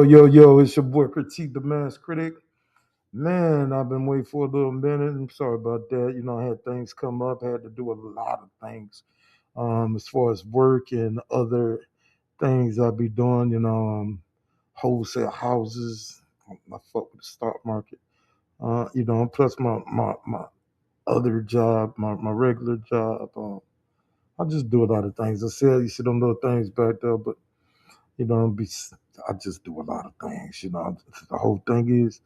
Yo, it's your boy Critique the Mass Critic. Man, I've been waiting for a little minute. I'm sorry about that. I had things come up, had to do a lot of things as far as work and other things I'll be doing, wholesale houses. I fuck with the stock market. Plus my other job, my regular job. I just do a lot of things. I said you see them little things back there, but you know, be, I just do a lot of things. The whole thing is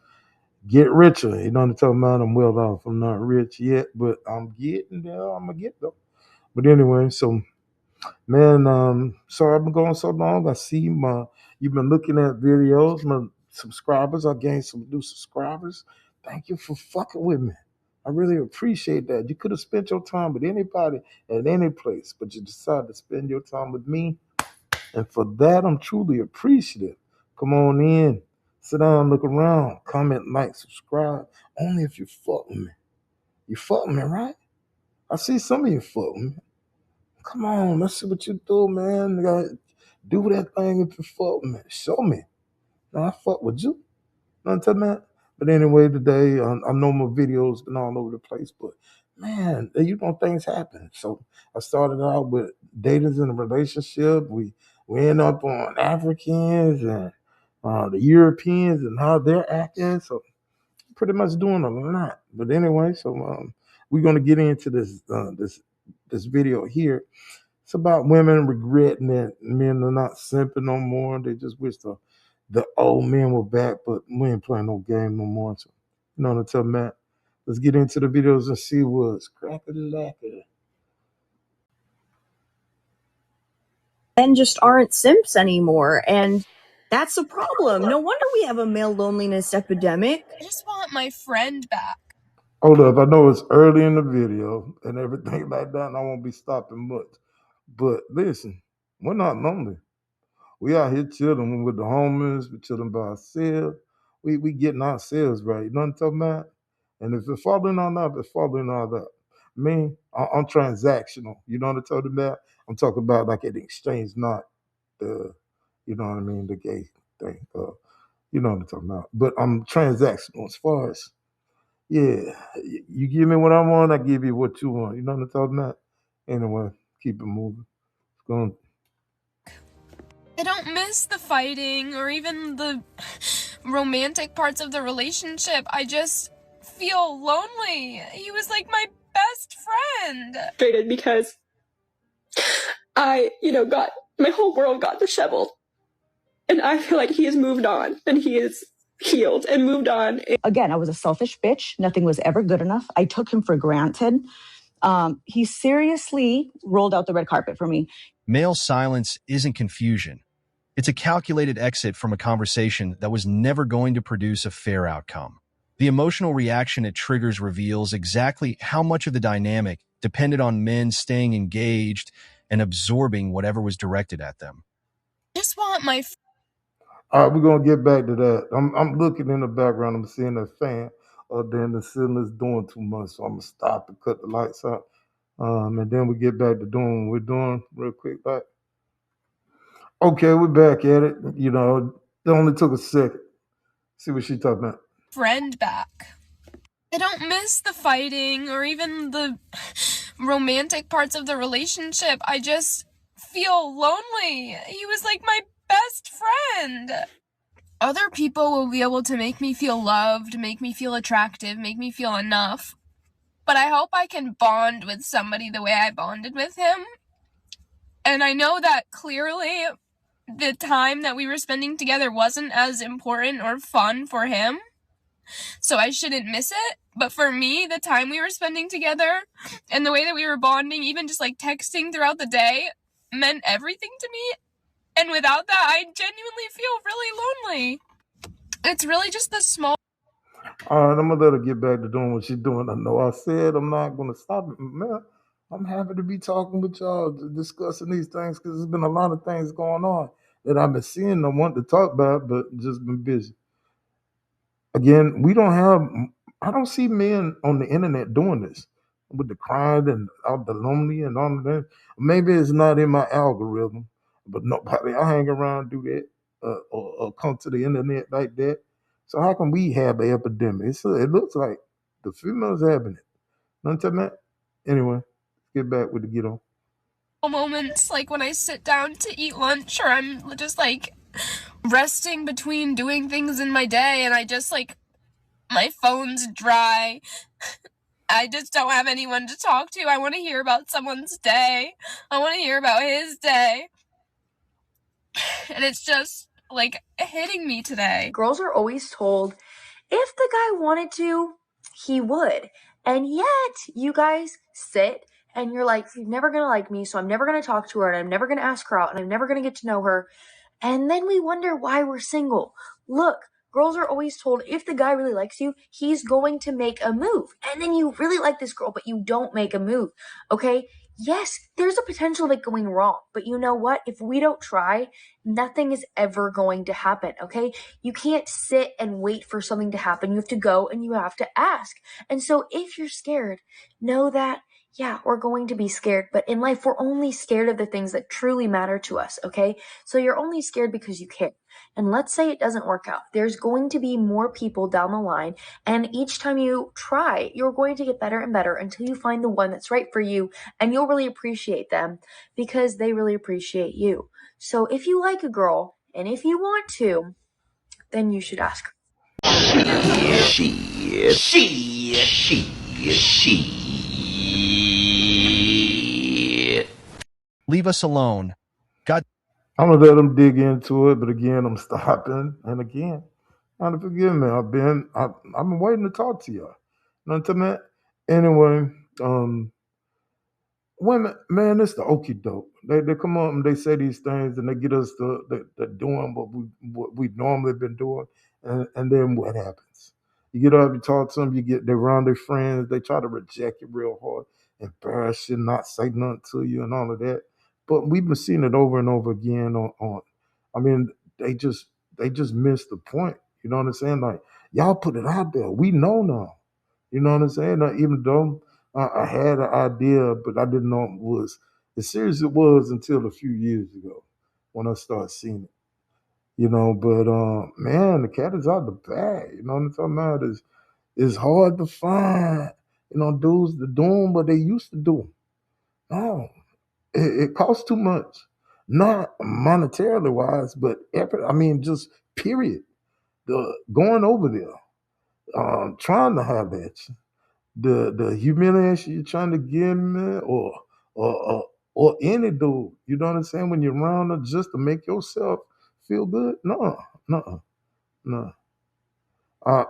get richer. You know what I'm talking about? I'm well off. I'm not rich yet, but I'm getting there. I'm gonna get there. But anyway, so man, sorry I've been going so long. I see you've been looking at videos. My subscribers, I gained some new subscribers. Thank you for fucking with me. I really appreciate that. You could have spent your time with anybody at any place, but you decided to spend your time with me. And for that, I'm truly appreciative. Come on in, sit down, look around, comment, like, subscribe. Only if you fuck with me. You fuck with me, right? I see some of you fuck with me. Come on, let's see what you do, man. You gotta do that thing if you fuck with me. Show me. Now I fuck with you. Know what I'm talking about? But anyway, today I know my videos been all over the place, but man, things happen. So I started out with daters in a relationship. We end up on Africans and the Europeans and how they're acting. So pretty much doing a lot. But anyway, so we're gonna get into this video here. It's about women regretting that men are not simping no more. They just wish the old men were back, but we ain't playing no game no more. So, you know what I'm talking about? Let's get into the videos and see what's cracking lacking. Men just aren't simps anymore, and that's a problem. No wonder we have a male loneliness epidemic. I just want my friend back. Hold up, I know it's early in the video and everything like that, and I won't be stopping much. But listen, we're not lonely. We out here chilling with the homies, we chilling by ourselves. We getting ourselves right. You know what I'm talking about? And if it's falling on up, it's falling on up. Me, I'm transactional. You know what I'm talking about? I'm talking about like an exchange, not the, you know what I mean, the gay thing. You know what I'm talking about. But I'm transactional as far as, yeah, you give me what I want, I give you what you want. You know what I'm talking about? Anyway, keep it moving. It's going. I don't miss the fighting or even the romantic parts of the relationship. I just feel lonely. He was like my best friend. Frustrated because I, got my whole world got disheveled. And I feel like he has moved on and he is healed and moved on. Again, I was a selfish bitch. Nothing was ever good enough. I took him for granted. He seriously rolled out the red carpet for me. Male silence isn't confusion. It's a calculated exit from a conversation that was never going to produce a fair outcome. The emotional reaction it triggers reveals exactly how much of the dynamic depended on men staying engaged and absorbing whatever was directed at them. I just want my All right, we're gonna get back to that. I'm looking in the background. I'm seeing a fan. Then the ceiling is doing too much, so I'm gonna stop and cut the lights out. And then we get back to doing what we're doing real quick. Like, okay, we're back at it. It only took a second. See what she talking about. friend back. I don't miss the fighting or even the romantic parts of the relationship. I just feel lonely. He was like my best friend. Other people will be able to make me feel loved, make me feel attractive, make me feel enough. But I hope I can bond with somebody the way I bonded with him. And I know that clearly the time that we were spending together wasn't as important or fun for him, so I shouldn't miss it. But for me, the time we were spending together and the way that we were bonding, even just like texting throughout the day, meant everything to me. And without that, I genuinely feel really lonely. It's really just the small. All right, I'm gonna let her get back to doing what she's doing. I know I said I'm not gonna stop it, man. I'm happy to be talking with y'all, discussing these things because there's been a lot of things going on that I've been seeing. I want to talk about, but just been busy. Again, we don't have. I don't see men on the internet doing this with the crying and all the lonely and all of that. Maybe it's not in my algorithm, but nobody I hang around do that. or come to the internet like that. So how can we have an epidemic? It looks like the females having it. Don't tell me. Anyway, get back with the get on. Moments like when I sit down to eat lunch or I'm just like resting between doing things in my day and I just like my phone's dry. I just don't have anyone to talk to. I want to hear about someone's day. I want to hear about his day. And it's just like hitting me today. Girls are always told if the guy wanted to, he would. And yet, you guys sit and you're like, she's never gonna like me, so I'm never gonna talk to her, and I'm never gonna ask her out, and I'm never gonna get to know her. And then we wonder why we're single. Look, girls are always told if the guy really likes you, he's going to make a move. And then you really like this girl, but you don't make a move. Okay? Yes, there's a potential of it going wrong. But you know what? If we don't try, nothing is ever going to happen. Okay? You can't sit and wait for something to happen. You have to go and you have to ask. And so if you're scared, know that yeah, we're going to be scared, but in life, we're only scared of the things that truly matter to us, okay? So you're only scared because you care. And let's say it doesn't work out. There's going to be more people down the line, and each time you try, you're going to get better and better until you find the one that's right for you, and you'll really appreciate them because they really appreciate you. So if you like a girl, and if you want to, then you should ask her. She. Leave us alone. God. I'm gonna let them dig into it, but again, I'm stopping. And again, to forgive me. I've been waiting to talk to y'all. You know what I mean? Anyway, women, man, it's the okie doke. They come up and they say these things and they get us to doing what we normally been doing, and then what happens? You get up, you talk to them, they around their friends, they try to reject you real hard, embarrass you, not say nothing to you, and all of that. But we've been seeing it over and over again on I mean, they just they just missed the point. You know what I'm saying? Like y'all put it out there. We know now. You know what I'm saying? Even though I had an idea, but I didn't know it was as serious as it was until a few years ago when I started seeing it. But man, the cat is out the bag. You know what I'm talking about? It's hard to find, dudes to do them, but they used to do them. No, it costs too much. Not monetarily wise, but effort. I mean, just period. The going over there, trying to have that. The humiliation you're trying to give me, or any dude, you know what I'm saying? When you're around her just to make yourself feel good, no, no, no. I, I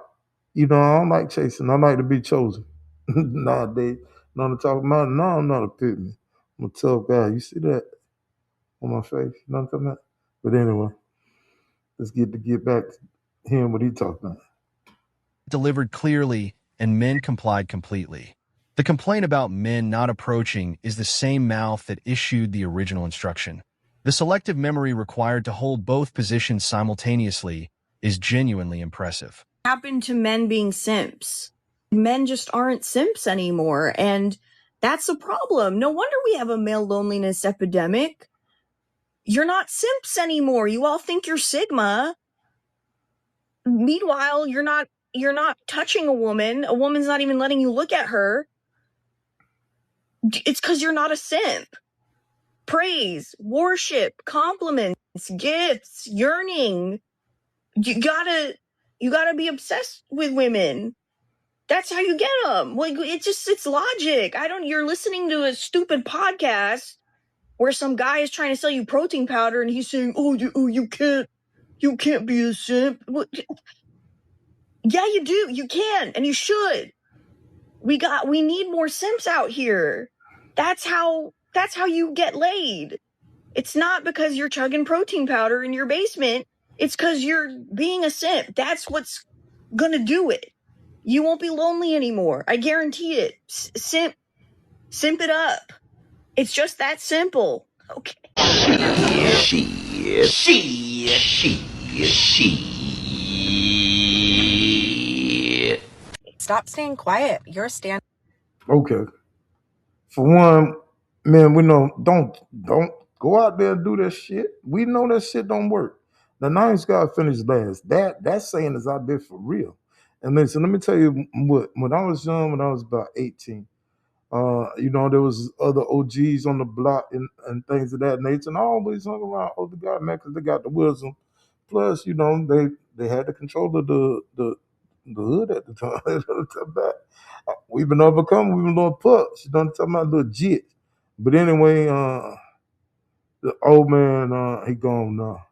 don't like chasing. I like to be chosen. Nowadays, you know what I'm talking about? No, I'm not a pick me. I'm a tough guy. You see that on my face? You know what I'm talking about? But anyway, let's get back to hearing what he talking about. Delivered clearly, and men complied completely. The complaint about men not approaching is the same mouth that issued the original instruction. The selective memory required to hold both positions simultaneously is genuinely impressive. Happened to men being simps. Men just aren't simps anymore, and that's a problem. No wonder we have a male loneliness epidemic. You're not simps anymore. You all think you're Sigma. Meanwhile, you're not touching a woman. A woman's not even letting you look at her. It's because you're not a simp. Praise, worship, compliments, gifts, yearning. You gotta be obsessed with women. That's how you get them. Like it's logic. You're listening to a stupid podcast where some guy is trying to sell you protein powder and he's saying, you can't be a simp. Well, yeah, you do. You can, and you should. We need more simps out here. That's how you get laid. It's not because you're chugging protein powder in your basement. It's because you're being a simp. That's what's gonna do it. You won't be lonely anymore. I guarantee it. Simp it up. It's just that simple. Okay. Stop staying quiet. You're standing. Okay. For one, man, we know don't go out there and do that shit. We know that shit don't work. The nice guy finished last. That saying is out there for real. And listen, let me tell you what. When I was young, when I was about 18, there was other OGs on the block and things of that nature, and I always hung around older guys, man, because they got the wisdom. Plus, they had the control of the hood at the time. You know what I'm talking about? We've been overcome. We've been little pups. You know what I'm talking about? Little jit. But anyway, the old man, he gone now.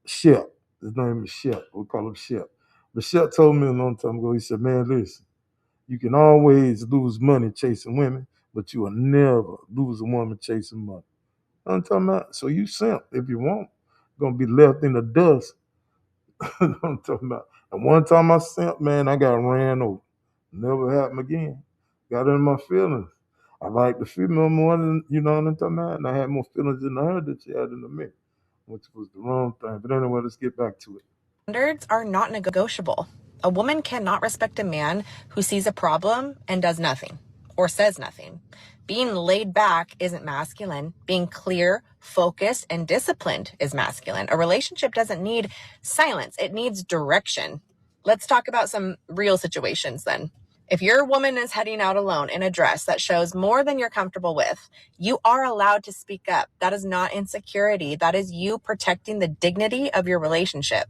Shep. His name is Shep. We call him Shep. But Shep told me a long time ago, he said, man, listen, you can always lose money chasing women, but you will never lose a woman chasing money. You know what I'm talking about? So you simp if you want. Gonna be left in the dust. You know what I'm talking about? And one time I simp, man, I got ran over. Never happened again. Got in my feelings. I like the female more than, you know what I'm talking about? And I had more feelings in her than she had in me, which was the wrong thing. But anyway, let's get back to it. Standards are not negotiable. A woman cannot respect a man who sees a problem and does nothing or says nothing. Being laid back isn't masculine. Being clear, focused, and disciplined is masculine. A relationship doesn't need silence, it needs direction. Let's talk about some real situations then. If your woman is heading out alone in a dress that shows more than you're comfortable with, you are allowed to speak up. That is not insecurity. That is you protecting the dignity of your relationship.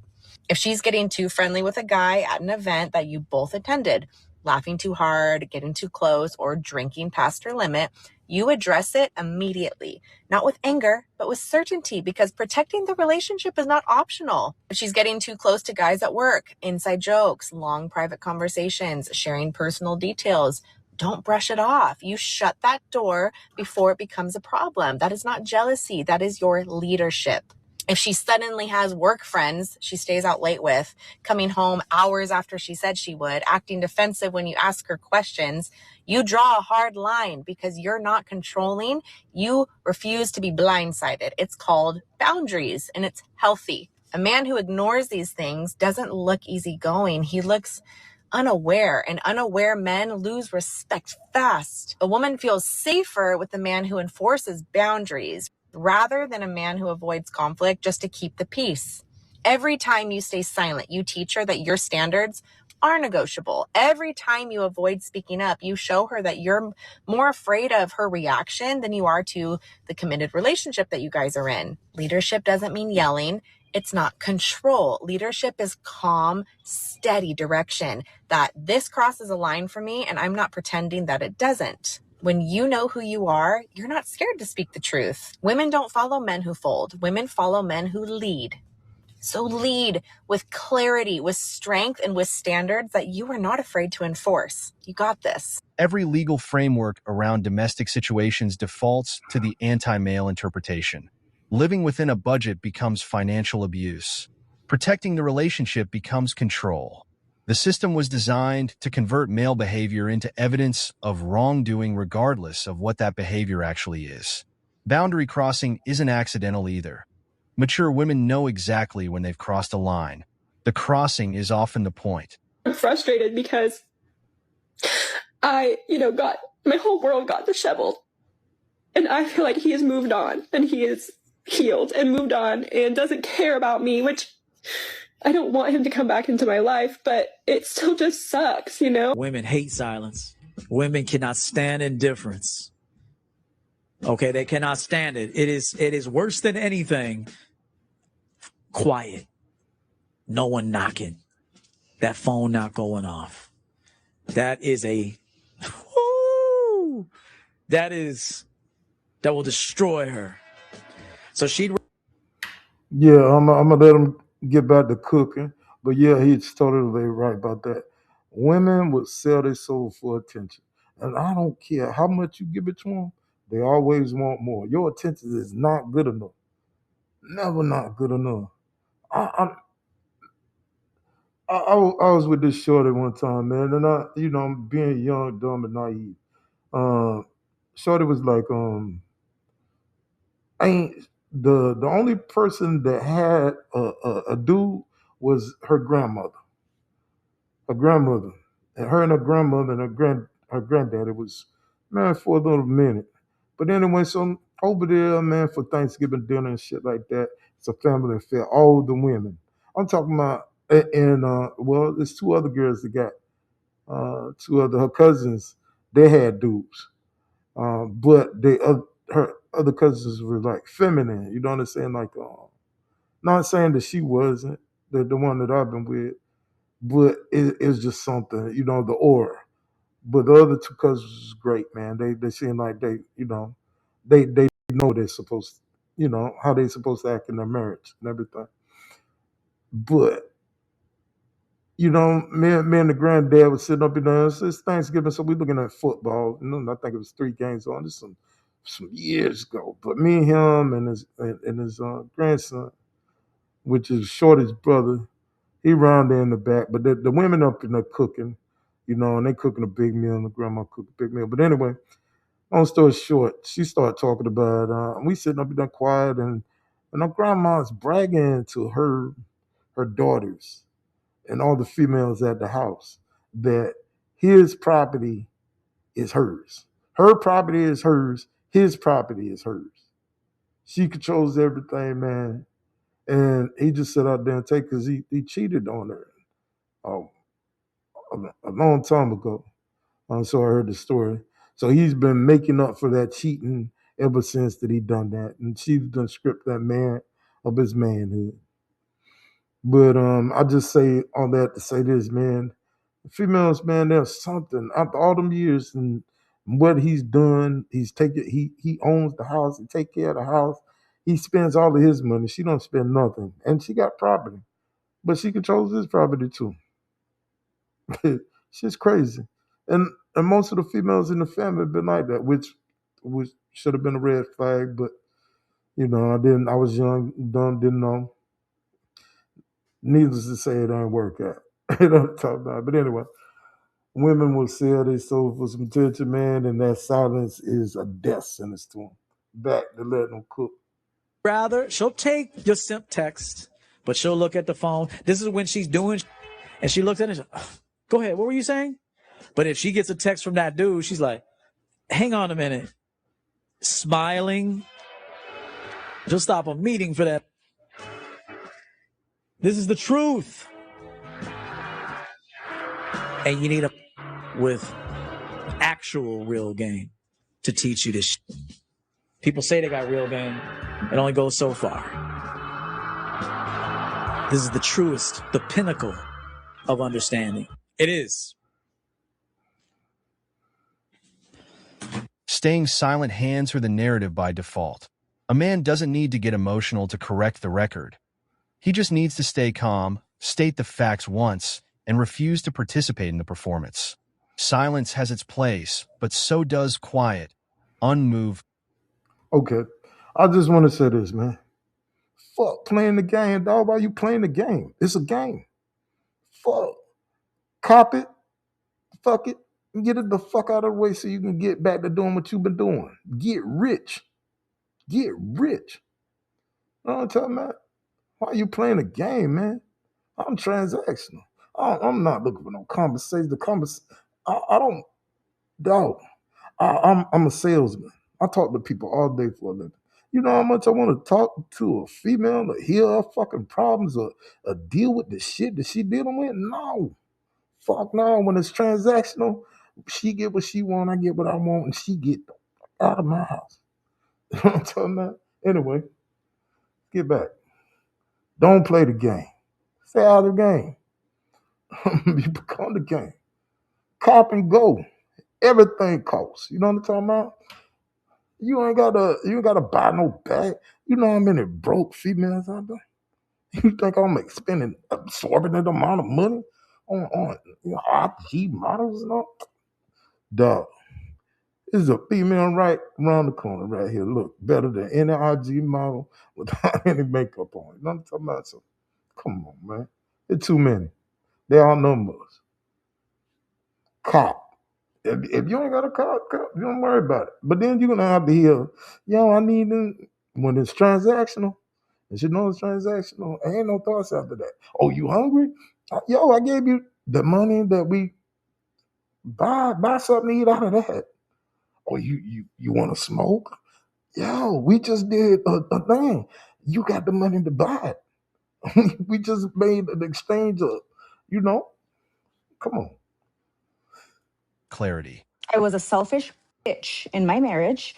If she's getting too friendly with a guy at an event that you both attended, laughing too hard, getting too close, or drinking past her limit, you address it immediately, not with anger, but with certainty, because protecting the relationship is not optional. If she's getting too close to guys at work, inside jokes, long private conversations, sharing personal details, don't brush it off. You shut that door before it becomes a problem. That is not jealousy. That is your leadership. If she suddenly has work friends she stays out late with, coming home hours after she said she would, acting defensive when you ask her questions, you draw a hard line because you're not controlling. You refuse to be blindsided. It's called boundaries, and it's healthy. A man who ignores these things doesn't look easygoing. He looks unaware, and unaware men lose respect fast. A woman feels safer with a man who enforces boundaries rather than a man who avoids conflict just to keep the peace. Every time you stay silent, you teach her that your standards are negotiable. Every time you avoid speaking up, you show her that you're more afraid of her reaction than you are to the committed relationship that you guys are in. Leadership doesn't mean yelling. It's not control. Leadership is calm, steady direction that this crosses a line for me, and I'm not pretending that it doesn't. When you know who you are, you're not scared to speak the truth. Women don't follow men who fold. Women follow men who lead. So lead with clarity, with strength, and with standards that you are not afraid to enforce. You got this. Every legal framework around domestic situations defaults to the anti-male interpretation. Living within a budget becomes financial abuse. Protecting the relationship becomes control. The system was designed to convert male behavior into evidence of wrongdoing regardless of what that behavior actually is. Boundary crossing isn't accidental either. Mature women know exactly when they've crossed a line. The crossing is often the point. I'm frustrated because I, got my whole world got disheveled. And I feel like he has moved on and he is healed and moved on and doesn't care about me, which I don't want him to come back into my life, but it still just sucks, Women hate silence. Women cannot stand indifference. Okay, they cannot stand it. It is worse than anything. Quiet. No one knocking. That phone not going off. That is whoo, that will destroy her. So she'd Yeah, I'm gonna let him get back to cooking. But yeah, he's totally right about that. Women would sell their soul for attention, and I don't care how much you give it to them. They always want more. Your attention is not good enough. Never not good enough. I I was with this shorty one time, man, and I'm being young, dumb, and naive. Um, Shorty was like, I ain't the only person that had a dude was her grandmother. Her grandmother, and her and her grandmother and her granddaddy was man for a little minute. But anyway, so I'm over there, man, for Thanksgiving dinner and shit like that. It's a family affair. All the women. I'm talking about, and well, there's two other girls that got two other her cousins. They had dudes, but her other cousins were like feminine. You know what I'm saying? Like, not saying that she wasn't the one that I've been with, but it's just something. You know, the aura. But the other two cousins is great, man. They seem like they know they're supposed to, how they supposed to act in their marriage and everything. But me and the granddad was sitting up in there. It's Thanksgiving, so we looking at football. I think it was three games on. This some years ago. But me and him and his grandson, which is Shorty's brother, he round there in the back. But the women up in there cooking, and they cooking a big meal, and the grandma cooked a big meal. But anyway, long story short, she started talking about. We sitting up in there quiet, and our grandma's bragging to her daughters and all the females at the house that his property is hers. Her property is hers. His property is hers. She controls everything, man. And he just sat out there and take because he cheated on her uh, a long time ago. So I heard the story. So he's been making up for that cheating ever since that he done that. And she's done stripped that man of his manhood. But I just say all that to say this, man. Females, man, there's something after all them years and what he's done. He owns the house. He take care of the house. He spends all of his money. She don't spend nothing, and she got property, but she controls his property too. She's crazy, and most of the females in the family have been like that, which should have been a red flag. But I didn't. I was young, dumb, didn't know. Needless to say, it didn't work out. You know what I'm talking about. But anyway, women will sell their soul for some attention, man, and that silence is a death sentence to them. Back to letting them cook. Rather, she'll take your simp text, but she'll look at the phone. This is when she's doing, and she looks at it and she's, go ahead, what were you saying? But if she gets a text from that dude, she's like, hang on a minute. Smiling. She'll stop a meeting for that. This is the truth. And you need a with actual real game to teach you this. People say they got real game. It only goes so far. This is the truest, the pinnacle of understanding. It is. Staying silent hands her the narrative by default. A man doesn't need to get emotional to correct the record. He just needs to stay calm, state the facts once, and refuse to participate in the performance. Silence has its place, but so does quiet, unmoved. Okay. I just want to say this, man. Fuck playing the game, dog. Why you playing the game? It's a game. Fuck. Cop it. Fuck it. And get it the fuck out of the way so you can get back to doing what you've been doing. Get rich. Get rich. You know what I'm talking about? Why are you playing a game, man? I'm transactional. I'm not looking for no conversation. I don't, dog. I'm a salesman. I talk to people all day for a living. You know how much I want to talk to a female to hear her fucking problems or deal with the shit that she dealing with? No. Fuck no. When it's transactional, she get what she want, I get what I want, and she get the fuck out of my house. You know what I'm talking about? Anyway, get back. Don't play the game. Stay out of the game. You become the game. Cop and go. Everything costs. You know what I'm talking about? You ain't gotta buy no bag. You know how many broke females out there? You think I'm spending absorbing that amount of money on IG models and all? Dog. This is a female right around the corner right here. Look, better than any IG model without any makeup on. You know what I'm talking about? So come on, man. It's too many. They all numbers. Cop. If you ain't got a cop, you don't worry about it. But then you're gonna have to hear, yo, I need them when it's transactional. And you know it's transactional. Ain't no thoughts after that. Oh, you hungry? Yo, I gave you the money that we buy something to eat out of that. Oh, you want to smoke? Yo, we just did a thing. You got the money to buy it. We just made an exchange of, you know, come on. Clarity. I was a selfish bitch in my marriage.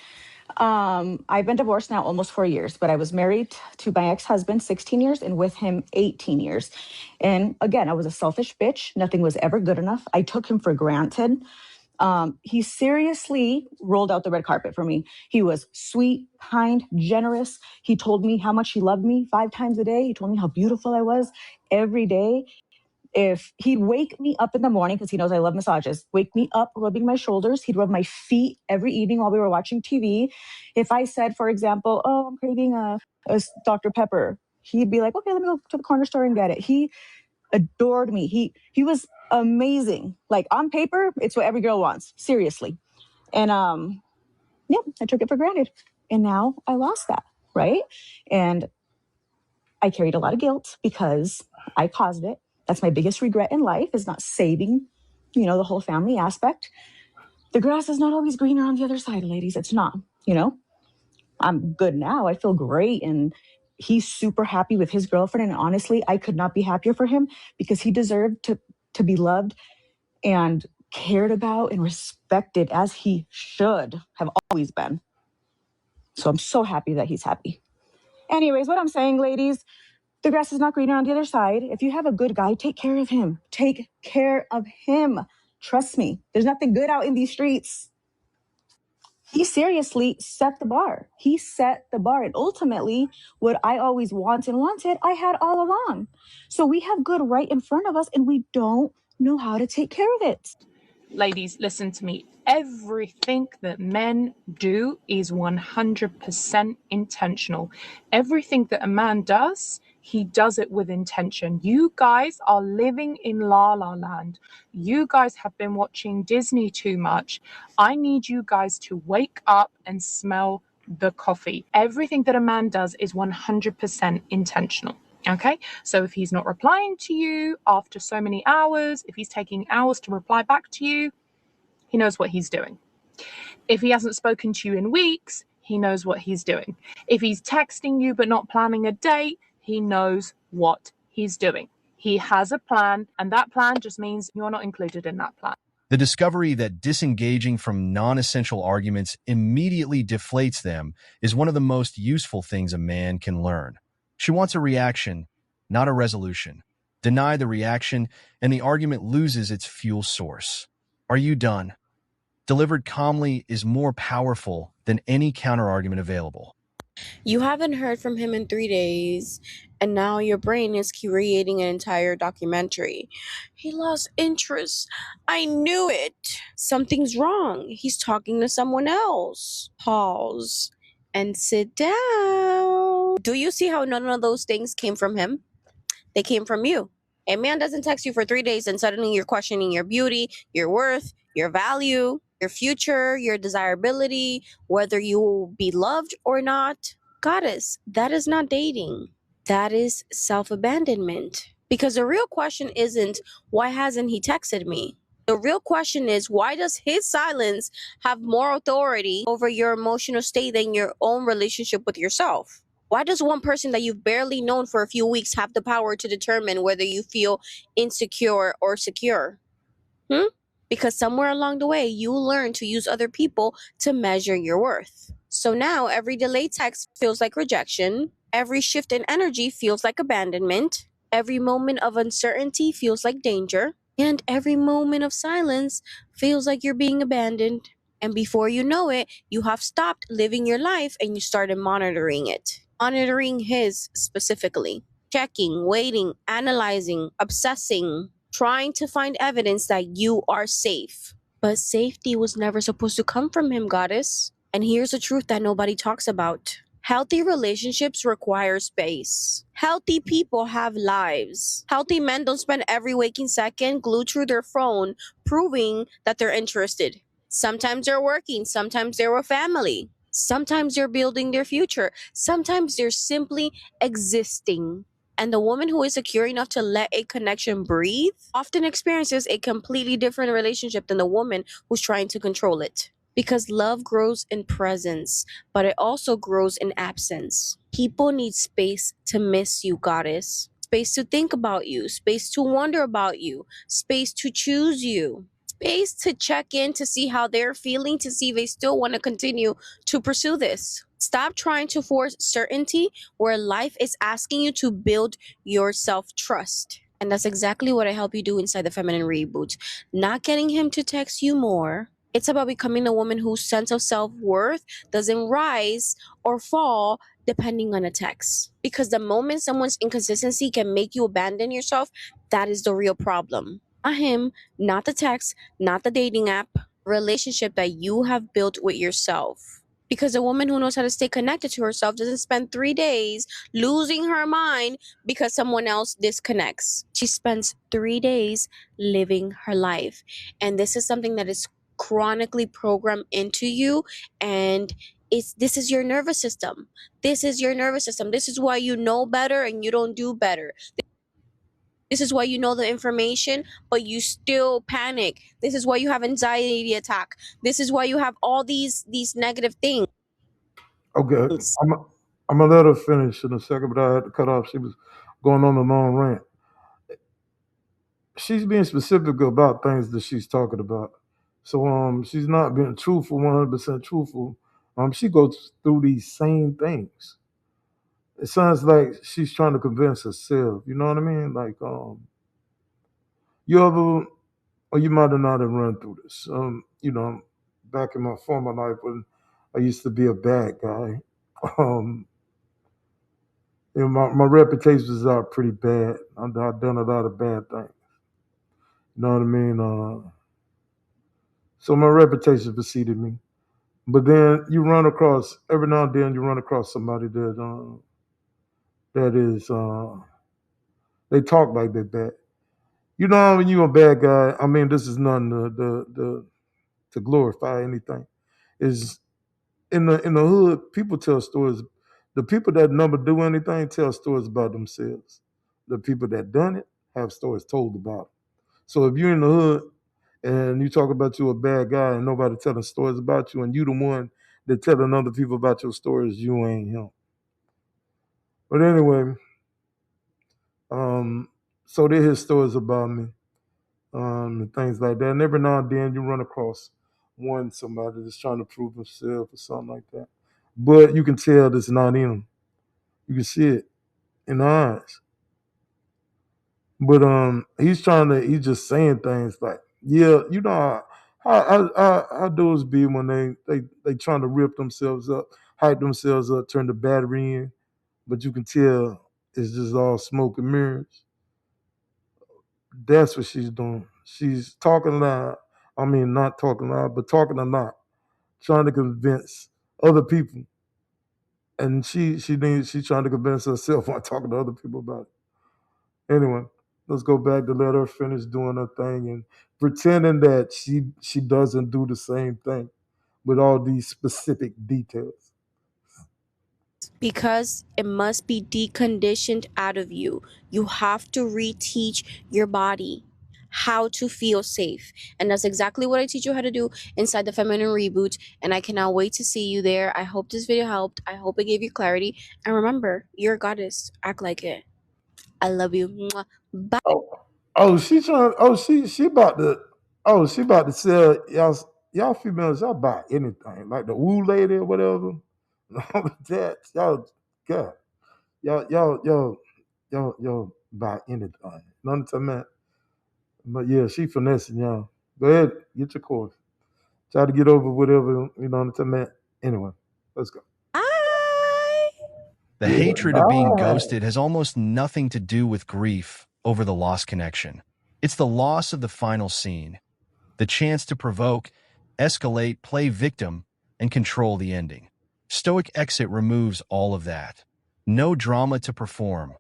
I've been divorced now almost 4 years, but I was married to my ex-husband 16 years and with him 18 years. And again, I was a selfish bitch. Nothing was ever good enough. I took him for granted. He seriously rolled out the red carpet for me. He was sweet, kind, generous. He told me how much he loved me 5 times a day. He told me how beautiful I was every day. If he'd wake me up in the morning, because he knows I love massages, wake me up rubbing my shoulders. He'd rub my feet every evening while we were watching TV. If I said, for example, oh, I'm craving a Dr. Pepper, he'd be like, okay, let me go to the corner store and get it. He adored me. He was amazing. Like on paper, it's what every girl wants. Seriously. And yeah, I took it for granted. And now I lost that, right? And I carried a lot of guilt because I caused it. That's my biggest regret in life, is not saving, the whole family aspect. The grass is not always greener on the other side, ladies. It's not. I'm good now. I feel great. And he's super happy with his girlfriend. And honestly, I could not be happier for him, because he deserved to be loved and cared about and respected, as he should have always been. So I'm so happy that he's happy. Anyways, what I'm saying, ladies, the grass is not greener on the other side. If you have a good guy, take care of him. Take care of him. Trust me, there's nothing good out in these streets. He seriously set the bar. He set the bar. And ultimately, what I always wanted, I had all along. So we have good right in front of us, and we don't know how to take care of it. Ladies, listen to me. Everything that men do is 100% intentional. Everything that a man does, he does it with intention. You guys are living in La La Land. You guys have been watching Disney too much. I need you guys to wake up and smell the coffee. Everything that a man does is 100% intentional. Okay, so if he's not replying to you after so many hours, if he's taking hours to reply back to you, he knows what he's doing. If he hasn't spoken to you in weeks, he knows what he's doing. If he's texting you but not planning a date, he knows what he's doing. He has a plan, and that plan just means you're not included in that plan. The discovery that disengaging from non-essential arguments immediately deflates them is one of the most useful things a man can learn. She wants a reaction, not a resolution. Deny the reaction, and the argument loses its fuel source. Are you done? Delivered calmly is more powerful than any counterargument available. You haven't heard from him in 3 days, and now your brain is creating an entire documentary. He lost interest. I knew it. Something's wrong. He's talking to someone else. Pause and sit down. Do you see how none of those things came from him? They came from you. A man doesn't text you for 3 days and suddenly you're questioning your beauty, your worth, your value, your future, your desirability, whether you will be loved or not. Goddess, that is not dating. That is self abandonment. Because the real question isn't, why hasn't he texted me? The real question is, why does his silence have more authority over your emotional state than your own relationship with yourself? Why does one person that you've barely known for a few weeks have the power to determine whether you feel insecure or secure? Because somewhere along the way, you learn to use other people to measure your worth. So now every delayed text feels like rejection. Every shift in energy feels like abandonment. Every moment of uncertainty feels like danger. And every moment of silence feels like you're being abandoned. And before you know it, you have stopped living your life and you started monitoring it. Monitoring his specifically. Checking, waiting, analyzing, obsessing, trying to find evidence that you are safe. But safety was never supposed to come from him, goddess. And here's a truth that nobody talks about. Healthy relationships require space. Healthy people have lives. Healthy men don't spend every waking second glued to their phone proving that they're interested. Sometimes they're working, sometimes they're with family. Sometimes they're building their future. Sometimes they're simply existing. And the woman who is secure enough to let a connection breathe often experiences a completely different relationship than the woman who's trying to control it. Because love grows in presence, but it also grows in absence. People need space to miss you, goddess. Space to think about you, space to wonder about you, space to choose you, space to check in to see how they're feeling, to see if they still want to continue to pursue this. Stop trying to force certainty where life is asking you to build your self trust. And that's exactly what I help you do inside the Feminine Reboot. Not getting him to text you more. It's about becoming a woman whose sense of self worth doesn't rise or fall depending on a text. Because the moment someone's inconsistency can make you abandon yourself, that is the real problem. Not him, not the text, not the dating app, relationship that you have built with yourself. Because a woman who knows how to stay connected to herself doesn't spend 3 days losing her mind because someone else disconnects. She spends 3 days living her life. And this is something that is chronically programmed into you, and this is your nervous system. This is your nervous system. This is why you know better and you don't do better. This is why you know the information, but you still panic. This is why you have anxiety attack. This is why you have all these negative things. Okay, I'm I'm gonna let her finish in a second, but I had to cut off. She was going on a long rant. She's being specific about things that she's talking about. So she's not being truthful, 100% truthful. She goes through these same things. It sounds like she's trying to convince herself. You know what I mean? Like you ever, or you might have not have run through this. Back in my former life when I used to be a bad guy. Um, my reputations are pretty bad. I've done a lot of bad things. You know what I mean? So my reputation preceded me. But then you run across every now and then you run across somebody that is they talk like they're bad. You know when you're a bad guy. I mean, this is nothing to glorify anything. Is in the hood, people tell stories. The people that never do anything tell stories about themselves. The people that done it have stories told about them. So if you're in the hood and you talk about you a bad guy and nobody telling stories about you, and you the one that telling other people about your stories, you ain't him. But anyway, um, so they hear stories about me, and things like that. And every now and then you run across somebody that's trying to prove himself or something like that. But you can tell that's not in them. You can see it in the eyes. But he's just saying things like, yeah, you know how dudes be when they trying to rip themselves up, hype themselves up, turn the battery in, but you can tell it's just all smoke and mirrors. That's what she's doing. She's talking loud. I mean, not talking loud, but talking a lot, trying to convince other people, and she's trying to convince herself by talking to other people about it. Anyway, let's go back to let her finish doing her thing and pretending that she doesn't do the same thing with all these specific details. Because it must be deconditioned out of you. You have to reteach your body how to feel safe. And that's exactly what I teach you how to do inside the Feminine Reboot. And I cannot wait to see you there. I hope this video helped. I hope it gave you clarity. And remember, you're a goddess. Act like it. I love you. Mwah. Bye. Oh, she trying. Oh, she about to. Oh, she about to sell y'all females. Y'all buy anything like the woo lady or whatever. All of that y'all God. Y'all buy anything. None to that. But yeah, she finessing y'all. Go ahead, get your course. Try to get over whatever to that. Anyway, let's go. Bye. The hatred of being ghosted has almost nothing to do with grief over the lost connection. It's the loss of the final scene, the chance to provoke, escalate, play victim, and control the ending. Stoic Exit removes all of that. No drama to perform,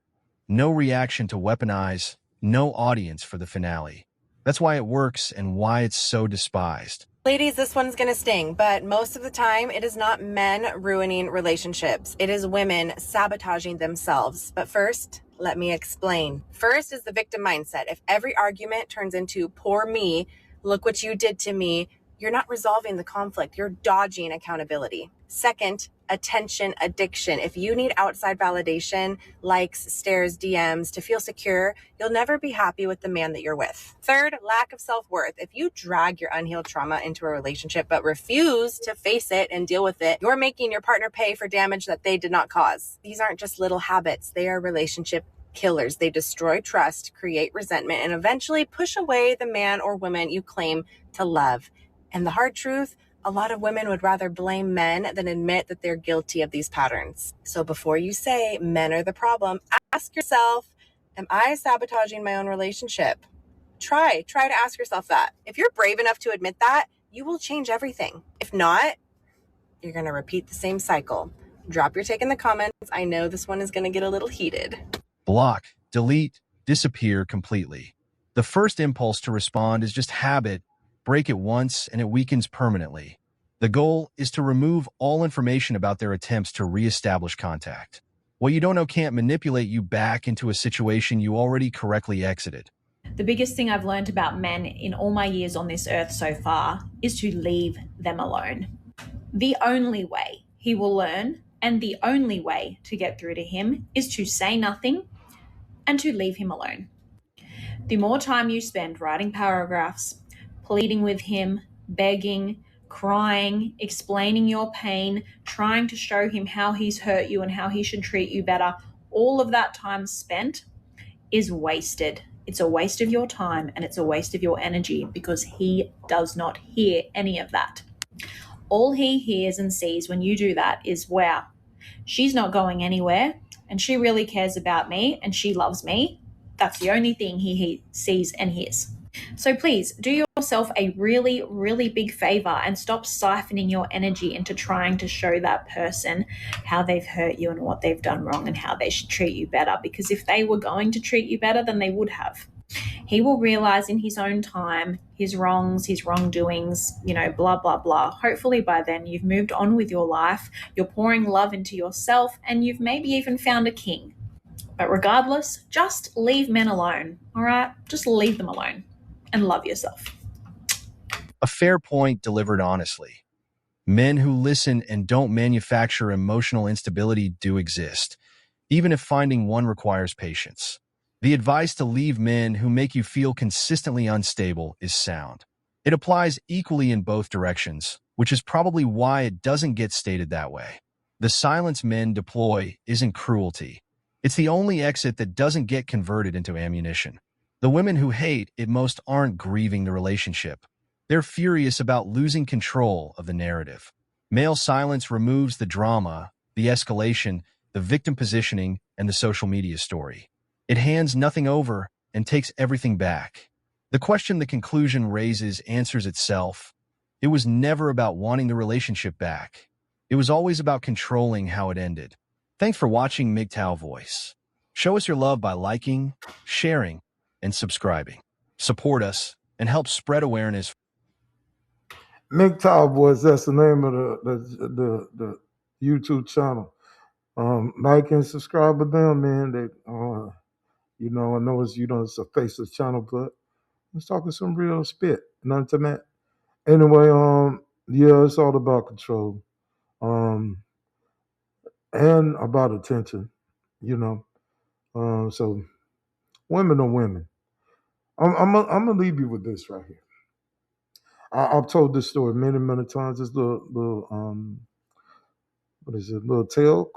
no reaction to weaponize, no audience for the finale. That's why it works and why it's so despised. Ladies, this one's gonna sting, but most of the time it is not men ruining relationships. It is women sabotaging themselves. But first, let me explain. First is the victim mindset. If every argument turns into poor me, look what you did to me, you're not resolving the conflict, you're dodging accountability. Second, attention addiction. If you need outside validation, likes, stares, DMs to feel secure, you'll never be happy with the man that you're with. Third, lack of self-worth. If you drag your unhealed trauma into a relationship but refuse to face it and deal with it, you're making your partner pay for damage that they did not cause. These aren't just little habits, they are relationship killers. They destroy trust, create resentment, and eventually push away the man or woman you claim to love. And the hard truth, a lot of women would rather blame men than admit that they're guilty of these patterns. So before you say men are the problem, ask yourself, am I sabotaging my own relationship? Try to ask yourself that. If you're brave enough to admit that, you will change everything. If not, you're going to repeat the same cycle. Drop your take in the comments. I know this one is going to get a little heated. Block, delete, disappear completely. The first impulse to respond is just habit. Break it once and it weakens permanently. The goal is to remove all information about their attempts to reestablish contact. What you don't know can't manipulate you back into a situation you already correctly exited. The biggest thing I've learned about men in all my years on this earth so far is to leave them alone. The only way he will learn and the only way to get through to him is to say nothing and to leave him alone. The more time you spend writing paragraphs, pleading with him, begging, crying, explaining your pain, trying to show him how he's hurt you and how he should treat you better, all of that time spent is wasted. It's a waste of your time and it's a waste of your energy because he does not hear any of that. All he hears and sees when you do that is, wow, she's not going anywhere and she really cares about me and she loves me. That's the only thing he sees and hears. So please do yourself a really, really big favor and stop siphoning your energy into trying to show that person how they've hurt you and what they've done wrong and how they should treat you better. Because if they were going to treat you better, then they would have. He will realize in his own time his wrongs, his wrongdoings, blah, blah, blah. Hopefully by then you've moved on with your life, you're pouring love into yourself, and you've maybe even found a king. But regardless, just leave men alone, all right? Just leave them alone and love yourself. A fair point delivered honestly. Men who listen and don't manufacture emotional instability do exist, even if finding one requires patience. The advice to leave men who make you feel consistently unstable is sound. It applies equally in both directions, which is probably why it doesn't get stated that way. The silence men deploy isn't cruelty. It's the only exit that doesn't get converted into ammunition. The women who hate it most aren't grieving the relationship. They're furious about losing control of the narrative. Male silence removes the drama, the escalation, the victim positioning, and the social media story. It hands nothing over and takes everything back. The question the conclusion raises answers itself. It was never about wanting the relationship back. It was always about controlling how it ended. Thanks for watching MGTOW Voice. Show us your love by liking, sharing, and subscribing. Support us and help spread awareness. MGTOW Boys, that's the name of the YouTube channel. Like and subscribe with them, man. They, I know it's a faceless channel, but it's talking some real spit. None to that. Anyway, yeah, it's all about control, um, and about attention. You know, so women are women. I'm gonna leave you with this right here. I've told this story many, many times. This little what is it? Little tale?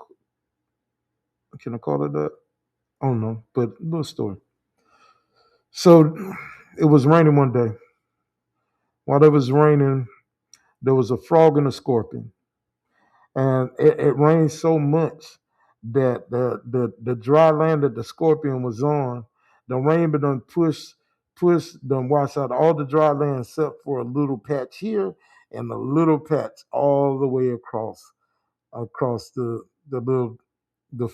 Can I call it that? I don't know, but little story. So it was raining one day. While it was raining, there was a frog and a scorpion, and it rained so much that the dry land that the scorpion was on, the rain but done done washed out all the dry land except for a little patch here and a little patch all the way across the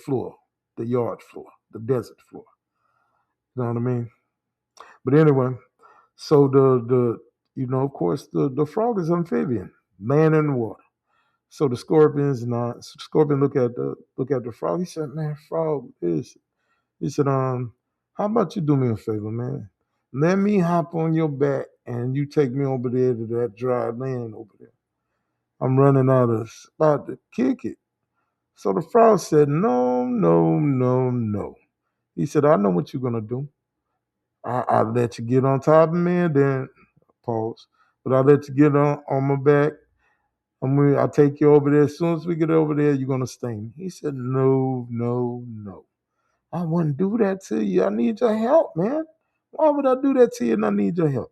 floor, the yard floor, the desert floor. You know what I mean? But anyway, so of course the frog is amphibian, land in the water. So the scorpion's not. So the scorpion look at the frog. He said, "Man, frog is." He said, how about you do me a favor, man? Let me hop on your back and you take me over there to that dry land over there. I'm running out of spot to kick it. So the frog said, no, no, no, no. He said, I know what you're going to do. I'll let you get on top of me and then pause. But I'll let you get on my back. I'll take you over there. As soon as we get over there, you're going to sting me. He said, no, no, no. I wouldn't do that to you. I need your help, man. Why would I do that to you and I need your help?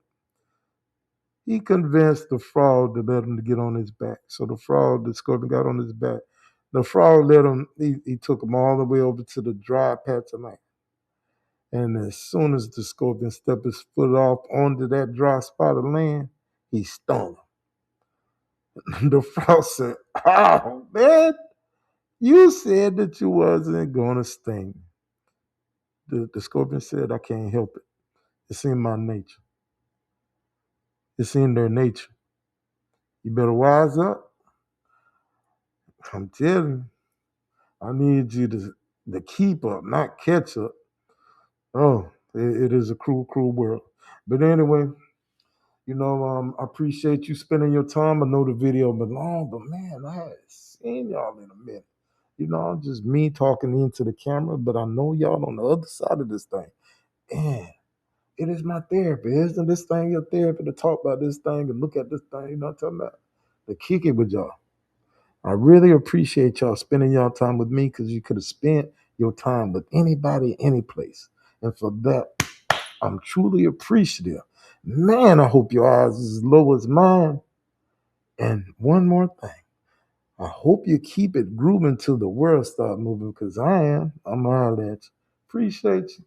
He convinced the frog to let him to get on his back. So the scorpion got on his back. The frog let him, he took him all the way over to the dry patch of land. And as soon as the scorpion stepped his foot off onto that dry spot of land, he stung him. The frog said, oh, man, you said that you wasn't going to sting me. The scorpion said, I can't help it. It's in my nature. It's in their nature. You better wise up. I'm telling you. I need you to keep up, not catch up. Oh, it is a cruel, cruel world. But anyway, I appreciate you spending your time. I know the video been long, but man, I haven't seen y'all in a minute. Just me talking into the camera, but I know y'all on the other side of this thing. Man, it is my therapy. Isn't this thing your therapy to talk about this thing and look at this thing? You know what I'm talking about? To kick it with y'all. I really appreciate y'all spending y'all time with me because you could have spent your time with anybody, any place. And for that, I'm truly appreciative. Man, I hope your eyes is as low as mine. And one more thing. I hope you keep it grooving till the world start moving because I am. I'm all at you. Appreciate you.